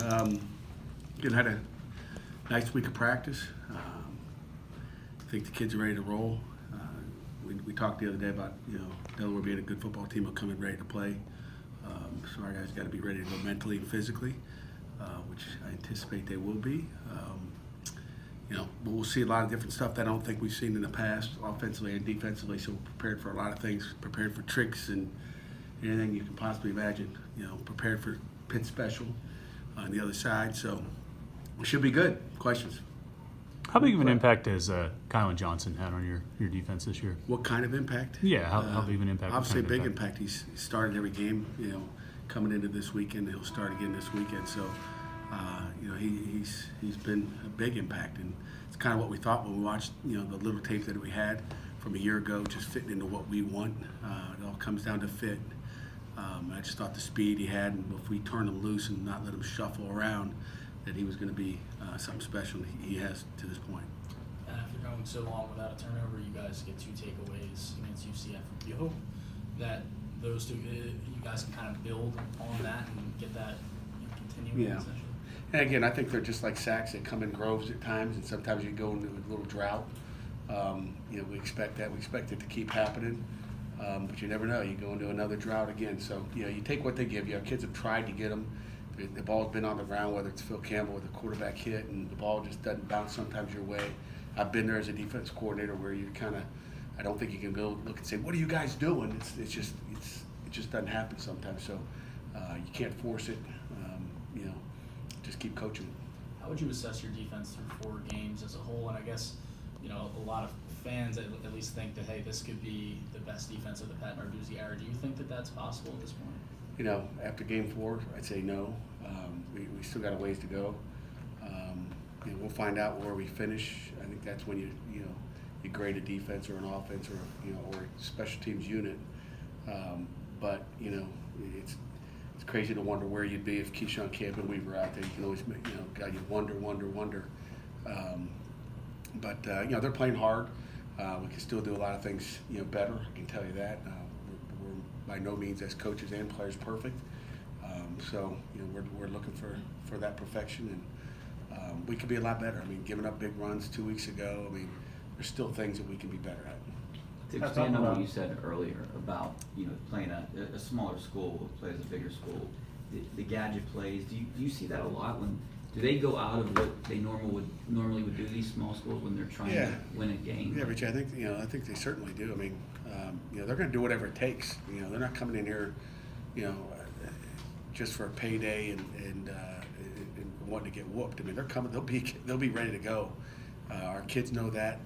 Again, had a nice week of practice. I think the kids are ready to roll. We talked the other day about Delaware being a good football team will come in ready to play. So our guys got to be ready to go mentally and physically, which I anticipate they will be. But we'll see a lot of different stuff that I don't think we've seen in the past, offensively and defensively. So we're prepared for a lot of things, prepared for tricks and anything you can possibly imagine. Prepared for Pitt special on the other side. So we should be good. Questions? How big of an impact has Kylan Johnson had on your defense this year? What kind of impact? Yeah, how big of an impact? Obviously, a big impact. He's started every game. Coming into this weekend, he'll start again this weekend. So, he's been a big impact, and it's kind of what we thought when we watched the little tape that we had from a year ago, just fitting into what we want. It all comes down to fit. I just thought the speed he had, and if we turn him loose and not let him shuffle around, that he was going to be something special. He has to this point. And after going so long without a turnover, you guys get 2 takeaways against UCF. You hope that those two, you guys can kind of build on that and get that continuing. Yeah. Essentially. And again, I think they're just like sacks. They come in groves at times, and sometimes you go into a little drought. We expect that. We expect it to keep happening. But you never know. You go into another drought again. So, you take what they give you. Our kids have tried to get them. The ball's been on the ground, whether it's Phil Campbell with a quarterback hit, and the ball just doesn't bounce sometimes your way. I've been there as a defense coordinator where you I don't think you can go look and say, what are you guys doing? It just doesn't happen sometimes. So you can't force it. Just keep coaching. How would you assess your defense through 4 games as a whole? And I guess, a lot of fans at least think that, hey, this could be the best defense of the Pat Narduzzi era. Do you think that that's possible at this point? After game 4, I'd say no. We still got a ways to go. We'll find out where we finish. I think that's when you grade a defense or an offense or a special teams unit. But it's crazy to wonder where you'd be if Keyshawn Camp and Weaver out there. You can always God, you wonder. But they're playing hard. We can still do a lot of things better. I can tell you that. We're by no means as coaches and players perfect. So we're looking for that perfection, and we could be a lot better. I mean, giving up big runs 2 weeks ago. I mean, there's still things that we can be better at. To expand on what you said earlier about playing a smaller school plays a bigger school, the gadget plays. Do you see that a lot? Do they go out of what they normally would do, these small schools, when they're trying to win a game? Yeah, Rich, I think they certainly do. I mean, they're going to do whatever it takes. They're not coming in here, just for a payday and wanting to get whooped. I mean, they're coming. They'll be ready to go. Our kids know that.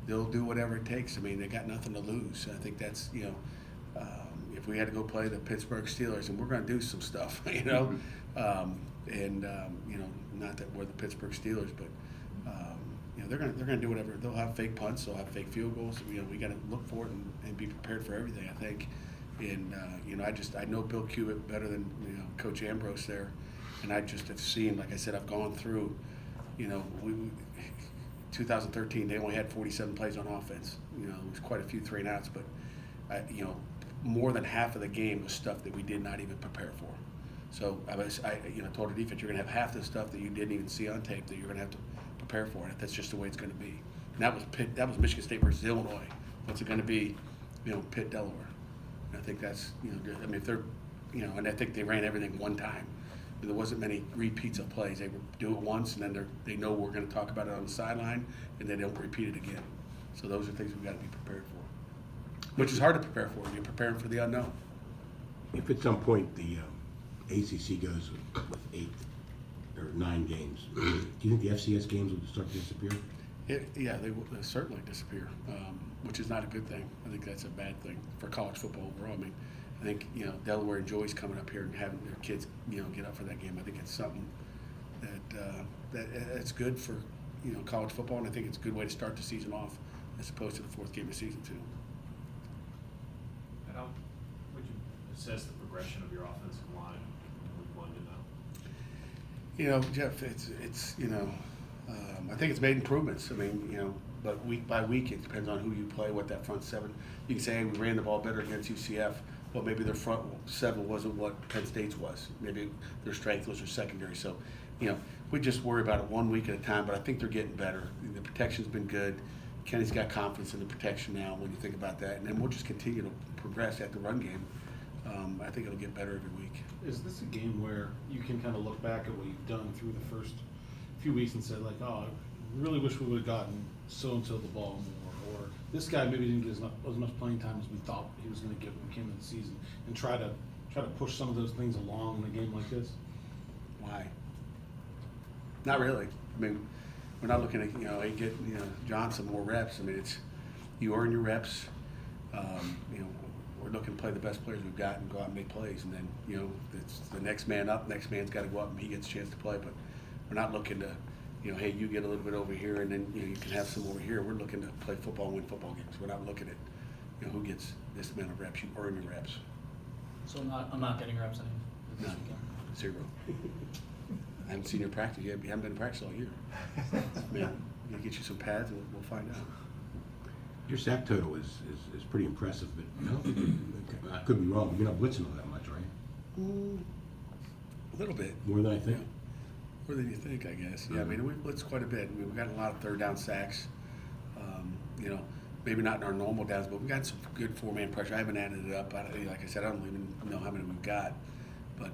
They'll do whatever it takes. I mean, they got nothing to lose. I think that's if we had to go play the Pittsburgh Steelers, and we're going to do some stuff, not that we're the Pittsburgh Steelers, but they're going to do whatever. They'll have fake punts, they'll have fake field goals. We got to look for it and be prepared for everything. I think, and I know Bill Cubitt better than Coach Ambrose there, and I just have seen, like I said, I've gone through, 2013 they only had 47 plays on offense. There was quite a few 3-and-outs, but more than half of the game was stuff that we did not even prepare for. So I told the defense, you're going to have half the stuff that you didn't even see on tape that you're going to have to prepare for, and that's just the way it's going to be. And that was Pitt, that was Michigan State versus Illinois. What's it going to be? Pitt, Delaware. And I think that's good. I mean, if they're and I think they ran everything one time. There wasn't many repeats of plays. They would do it once, and then they know we're going to talk about it on the sideline, and they don't repeat it again. So those are things we've got to be prepared for, which is hard to prepare for. You're preparing for the unknown. If at some point the ACC goes with 8 or 9 games, do you think the FCS games will start to disappear? They will certainly disappear, which is not a good thing. I think that's a bad thing for college football overall. I mean, I think Delaware enjoys coming up here and having their kids get up for that game. I think it's something that's good for college football, and I think it's a good way to start the season off as opposed to the 4th game of season 2. And how would you assess the progression of your offensive line from week 1 to now? Jeff, it's I think it's made improvements. I mean, but week by week it depends on who you play, what that front seven. You can say, hey, we ran the ball better against UCF. well, maybe their front seven wasn't what Penn State's was. Maybe their strength was their secondary. So, we just worry about it 1 week at a time, but I think they're getting better. The protection's been good. Kenny's got confidence in the protection now when you think about that. And then we'll just continue to progress at the run game. I think it'll get better every week. Is this a game where you can kind of look back at what you've done through the first few weeks and say, like, oh, I really wish we would have gotten so-and-so the ball more, or this guy maybe didn't get as much playing time as we thought he was going to get when we came into the season, and try to push some of those things along in a game like this? Why? Not really. I mean, we're not looking at, hey, get, John some more reps. I mean, it's, you earn your reps. We're looking to play the best players we've got and go out and make plays. And then, it's the next man up. Next man's got to go up and he gets a chance to play. But we're not looking to, hey, you get a little bit over here and then you can have some over here. We're looking to play football and win football games. We're not looking at, who gets this amount of reps. You earn your reps. So I'm not getting reps anymore this No, weekend. 0. I haven't seen your practice yet. You haven't been in practice all year. Man, we'll get you some pads and we'll find out. Your sack total is pretty impressive, but I don't think I could be wrong. You're not blitzing all that much, right? A little bit. More than I think. More than you think, I guess. Yeah, I mean, we blitz quite a bit. I mean, we've got a lot of third down sacks. Maybe not in our normal downs, but we've got some good 4-man pressure. I haven't added it up. Like I said, I don't even know how many we've got. But,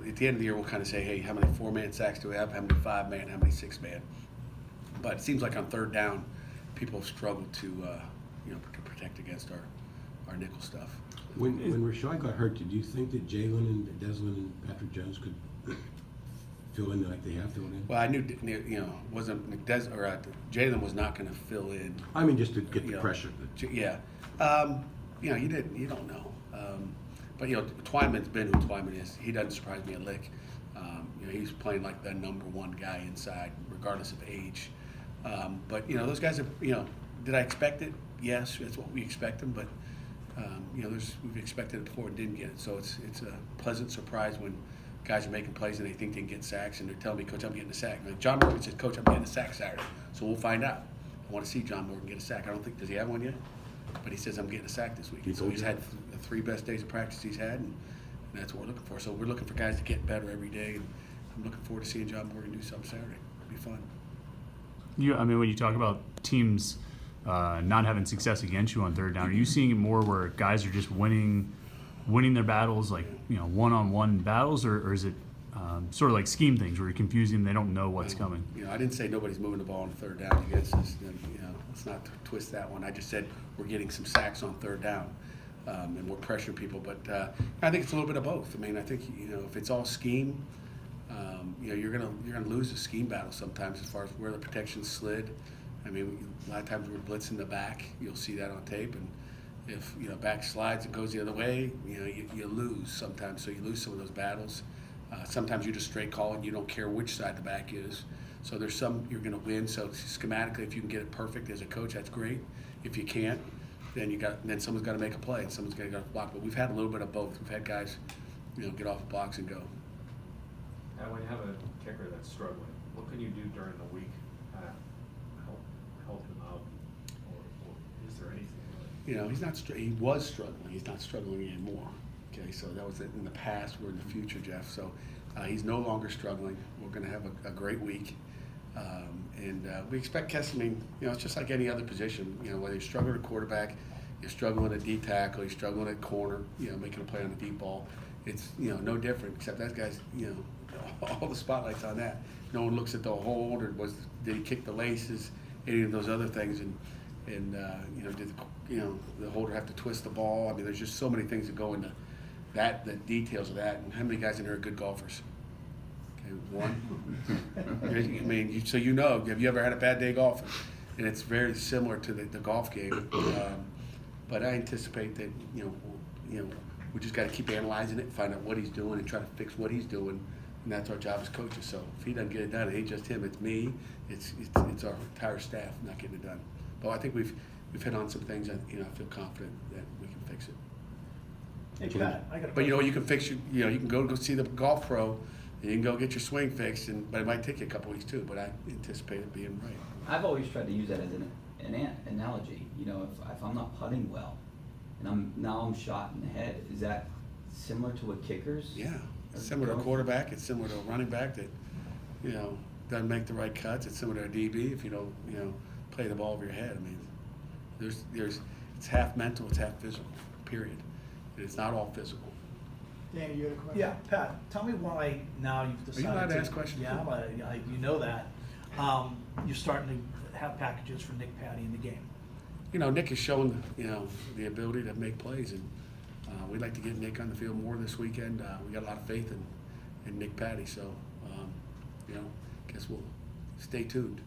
at the end of the year, we'll kind of say, hey, how many 4-man sacks do we have? How many 5-man? How many 6-man? But it seems like on third down, people have struggled to protect against our nickel stuff. When Rashad got hurt, did you think that Jalen and Desmond and Patrick Jones could fill in like they have filled in? Well, I knew, wasn't Jalen was not going to fill in. I mean, just to get the pressure. Yeah. You don't know. But Twyman's been who Twyman is. He doesn't surprise me a lick. He's playing like the number one guy inside, regardless of age. But those guys have. Did I expect it? Yes, that's what we expect them. But we've expected it before and didn't get it. So it's a pleasant surprise when guys are making plays and they think they can get sacks and they're telling me, Coach, I'm getting a sack. Like John Morgan says, Coach, I'm getting a sack Saturday. So we'll find out. I want to see John Morgan get a sack. I don't think, does he have one yet? But he says I'm getting a sack this week. So he's had the 3 best days of practice he's had, and that's what we're looking for. So we're looking for guys to get better every day, and I'm looking forward to seeing John Morgan do something Saturday. It'll be fun. When you talk about teams not having success against you on third down, are you seeing it more where guys are just winning their battles, like one-on-one battles, or is it sort of like scheme things where you're confusing them, they don't know what's coming? I didn't say nobody's moving the ball on third down against us. Let's not twist that one. I just said we're getting some sacks on third down, and we're pressuring people. But I think it's a little bit of both. I mean, I think if it's all scheme, you're gonna lose a scheme battle sometimes as far as where the protection slid. I mean, a lot of times we're blitzing the back. You'll see that on tape, and if back slides and goes the other way, you lose sometimes. So you lose some of those battles. Sometimes you just straight call and you don't care which side the back is. So there's some you're going to win. So schematically, if you can get it perfect as a coach, that's great. If you can't, then someone's got to make a play and someone's got to block. But we've had a little bit of both. We've had guys, get off the blocks and go. And when you have a kicker that's struggling, what can you do during the week to help him out, or is there anything? He's not. He was struggling. He's not struggling anymore. Okay, so that was in the past. We're in the future, Jeff. So he's no longer struggling. We're going to have a great week. And we expect Kessler, it's just like any other position. Whether you're struggling at quarterback, you're struggling at D tackle, you're struggling at corner, making a play on the deep ball. It's, no different, except that guy's, all the spotlight's on that. No one looks at the hold or did he kick the laces, any of those other things. And did the holder have to twist the ball? I mean, there's just so many things that go into that, the details of that. And how many guys in there are good golfers? One. So have you ever had a bad day golfing? And it's very similar to the golf game. But I anticipate that we just got to keep analyzing it, find out what he's doing, and try to fix what he's doing. And that's our job as coaches. So if he doesn't get it done, it ain't just him. It's me. It's our entire staff not getting it done. But I think we've hit on some things that I feel confident that we can fix it. Hey, Pat, I got a But you can fix you can go see the golf pro. You can go get your swing fixed, but it might take you a couple weeks too. But I anticipate it being right. I've always tried to use that as analogy. You know, if I'm not putting well, and I'm shot in the head, is that similar to what kickers? Yeah, it's similar to a quarterback. It's similar to a running back that, you know, doesn't make the right cuts. It's similar to a DB if you don't, you know, play the ball over your head. I mean, it's half mental, it's half physical. Period. It's not all physical. Danny, you had a question? Yeah, Pat, tell me why now you've decided allowed to ask questions? Yeah, you know that. You're starting to have packages for Nick Patty in the game. You know, Nick has shown, you know, the ability to make plays, and we'd like to get Nick on the field more this weekend. We got a lot of faith in Nick Patty, so, you know, guess we'll stay tuned.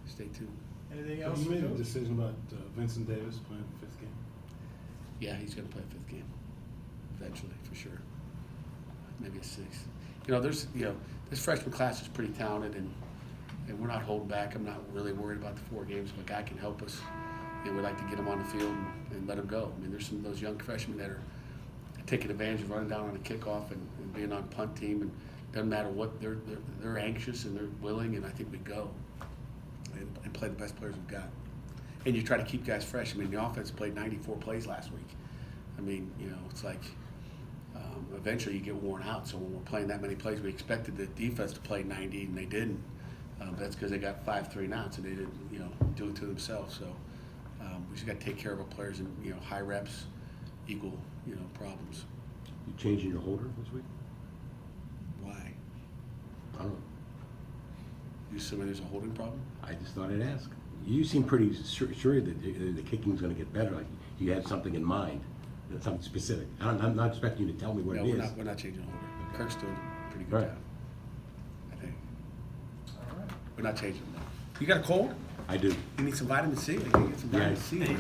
Stay tuned. Anything Have else? you made a decision about Vincent Davis playing the 5th game? Yeah, he's going to play a 5th game eventually, for sure. Maybe a 6th. You know, this freshman class is pretty talented, and we're not holding back. I'm not really worried about the 4 games. If a guy can help us, and we'd like to get him on the field and let him go. I mean, there's some of those young freshmen that are taking advantage of running down on a kickoff and being on punt team, and doesn't matter what, they're anxious and they're willing, and I think we go and play the best players we've got. And you try to keep guys fresh. I mean, the offense played 94 plays last week. I mean, you know, it's like eventually you get worn out. So when we're playing that many plays, we expected the defense to play 90, and they didn't. That's because they got 5 3-and-outs, and they didn't, you know, do it to themselves. So we just got to take care of our players, and you know, high reps equal, you know, problems. You changing your holder this week? Why? I don't know. You assuming there's a holding problem? I just thought I'd ask. You seem pretty sure that the kicking's going to get better. Like you had something in mind, something specific. I'm not expecting you to tell me what No, it is. we're not changing the holder. Kirk's doing a pretty good Right. job, I think. We're not changing them. You got a cold? I do. You need some vitamin C. You get some vitamin C.